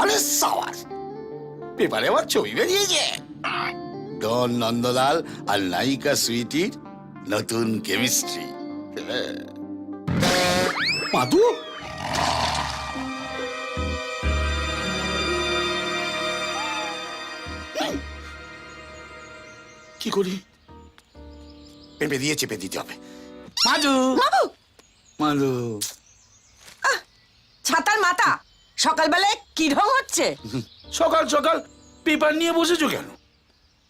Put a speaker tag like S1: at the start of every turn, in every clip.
S1: আরে সাবাস, পেপারে আমার ছবি বেরিয়েছে। ডন নন্দলাল আর নায়িকা সুইটির নতুন কেমিস্ট্রি। মাধু, কি করি? পেঁপে দিয়ে চেপে দিতে হবে। মাধু, মাধু,
S2: ছাতার মাথা, সকালবেলায় কি ঢং হচ্ছে?
S3: সকাল সকাল পেপার নিয়ে বসেছো কেন?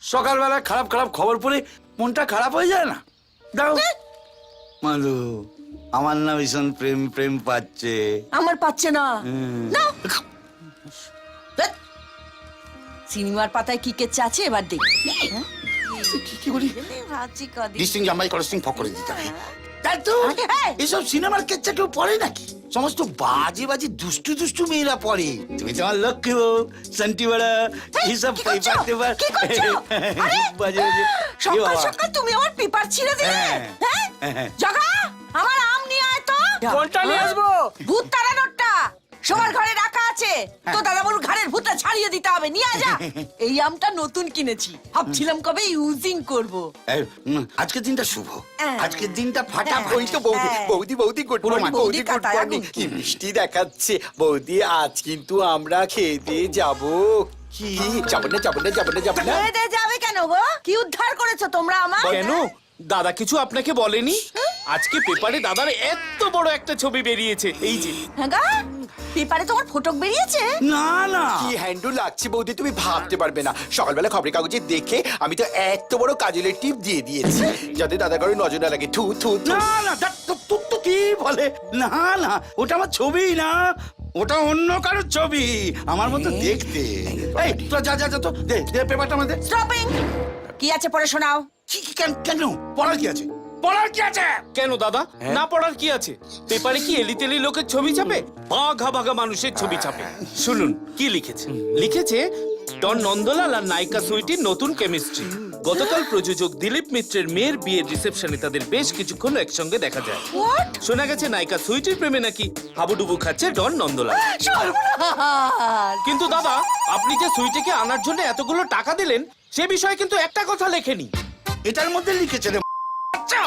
S3: সকালবেলা খারাপ খারাপ খবর পড়ে মনটা খারাপ হয়ে যায় না? দাও।
S1: মাধু, আমার না ভীষণ প্রেম প্রেম পাচ্ছে।
S2: আমার পাচ্ছে না। নাও। ধ্যাৎ। সিনেমার পাতায় কি কেচ্ছে আছে এবার দেখ।
S1: কি করি?
S2: ভাবছি কদিন।
S1: ডিস্টিং জামাই করেস্টিং ফক করে দিতে হবে।
S3: তাই তো
S2: এই!
S3: এসব সিনেমার কেচ্ছা কেউ পড়ে নাকি? সমস্ত বাজে বাজে দুষ্টু দুষ্টু মেয়েরা পড়ে।
S1: তুমি তো আমার লক্ষ্মী বউ, শান্তি বড়া, এইসব
S2: কি করছো?
S1: পেপার টেপার
S2: কি করছো? আরে!
S1: বাজে বাজে।
S2: সকাল সকাল তুমি আমার পেপার ছিঁড়ে দিলে।
S1: হ্যাঁ।
S2: হ্যাঁ? জগা, আমার আম নিয়ে আয় তো।
S4: কোনটা নিয়ে আসবো?
S2: ভূত তাড়ানোরটা। সবার ঘরে রাখা আছে। তো দাদাবাবুর ঘরের ভূতটা ছাড়িয়ে দিতে হবে। নিয়ে আয় যা। এই আমটা নতুন কিনেছি। ভাবছিলাম কবে ইউজিং করব।
S1: আজকের দিনটা শুভ,
S2: হ্যাঁ।
S1: আজকের দিনটা ফাটা।
S2: হ্যাঁ।
S5: ওই তো বৌদি,
S2: হ্যাঁ।
S5: বৌদি বৌদি গুড মর্নিং,
S2: বৌদি,
S5: বৌদি গুড
S2: কাকারা
S5: মর্নিং।
S2: good
S5: কি মিষ্টি দেখাচ্ছে বৌদি, আজ কিন্তু আমরা খেতে যাব। কি যাবো না যাবো না যাবো না যাবো না?
S2: খেয়ে যাবে কেন গো? কি উদ্ধার করেছো তোমরা আমার?
S4: কেন দাদা কিছু আপনাকে বলেনি? আজকে পেপারে দাদার এত বড় একটা ছবি বেরিয়েছে, এই যে।
S2: হ্যাঁ গা? পেপারে তোমার ফটক বেরিয়েছে?
S1: না না,
S5: কি হ্যান্ডু লাগছে বৌদি, তুমি ভাবতে পারবে না। সকালবেলা খবরের কাগজে দেখে আমি তো এত বড় কাজলের টিপ দিয়ে দিয়েছি যাতে দাদা করে নজর না লাগে। থু থু থু।
S1: না না, তোর তো কি বলে? না না, ওটা আমার ছবি না, ওটা অন্য কারোর ছবি, আমার মতো দেখতে। এই তো যা যা যা, তো দে দে পেপারটা আমাদের।
S2: স্টপিং। কি আছে পড়ে শোনাও।
S1: কেন পড়ার কি আছে? পড়ার কি আছে?
S4: কেন দাদা, না পড়ার কি আছে? পেপারে কি এলিতেলি লোকের ছবি ছাপে? বাঘা বাঘা মানুষের ছবি ছাপে। শুনুন কি লিখেছে। লিখেছে ডন নন্দলাল আর নায়িকা সুইটির নতুন কেমিস্ট্রি। গতকাল প্রযোজক দিলীপ মিত্রের মেয়ের বিয়ের রিসেপশনে তাদের বেশ কিছুক্ষণ একসঙ্গে দেখা যায়।
S2: হোয়াট?
S4: শোনা গেছে নায়িকা সুইটির প্রেমে নাকি হাবুডুবু খাচ্ছে ডন নন্দলাল।
S2: সর্বনাশ।
S4: কিন্তু দাদা, আপনি যে সুইটিকে আনার জন্য এতগুলো টাকা দিলেন সে বিষয়ে কিন্তু একটা কথা লেখেনি।
S1: এটার মধ্যে লিখেছে রে আচ্ছা,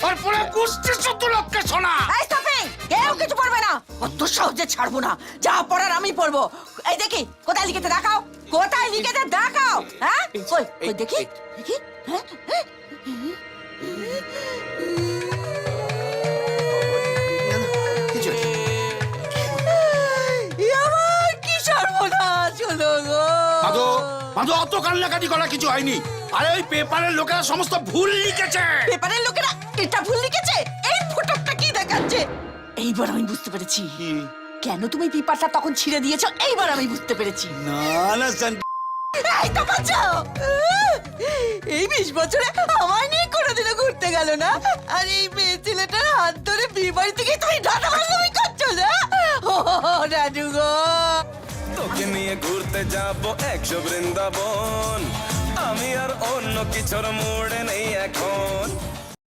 S1: আর পড়া কুস্তি ১৪ লক্ষে শোনা।
S2: এই স্টপিং। কেউ কিছু পড়বে না। অত সহজে ছাড়বো না। যা পড়ার আমি পড়বো। এই দেখি কোথায় লিখেতে দেখাও। কোথায় লিখেতে দেখাও। হ্যাঁ? কই কই দেখি। দেখি। হ্যাঁ?
S1: কিছু নেই।
S2: আমার কি সর্বনাশ হলো গো।
S1: মাধু, মাধু, অত কান্নাকাটি করা কিছু হয়নি। আরে ওই পেপারের লোকেরা সমস্ত ভুল লিখেছে।
S2: পেপারের লোকেরা এটা ভুল লিখেছে। এই ফটোটা কি দেখাচ্ছে? এইবার আমি বুঝতে পেরেছি কেন তুমি পেপারটা তখন ছিঁড়ে দিয়েছো। এইবার আমি বুঝতে পেরেছি।
S1: না না শান্তি,
S2: এই তো বাঁচাও। এই ২০ বছরে আমায় নিয়ে কোনোদিনও ঘুরতে গেল না। আর এই মেয়ে ছেলেটার হাত ধরে বিয়ে বাড়ি থেকে তুমি ডাটা বাংলামি করছো না। ও রাজু গো,
S6: তোকে নিয়ে ঘুরতে যাব ১০০ বৃন্দাবন। আমি আর অন্য কিছুর মুডে নেই এখন।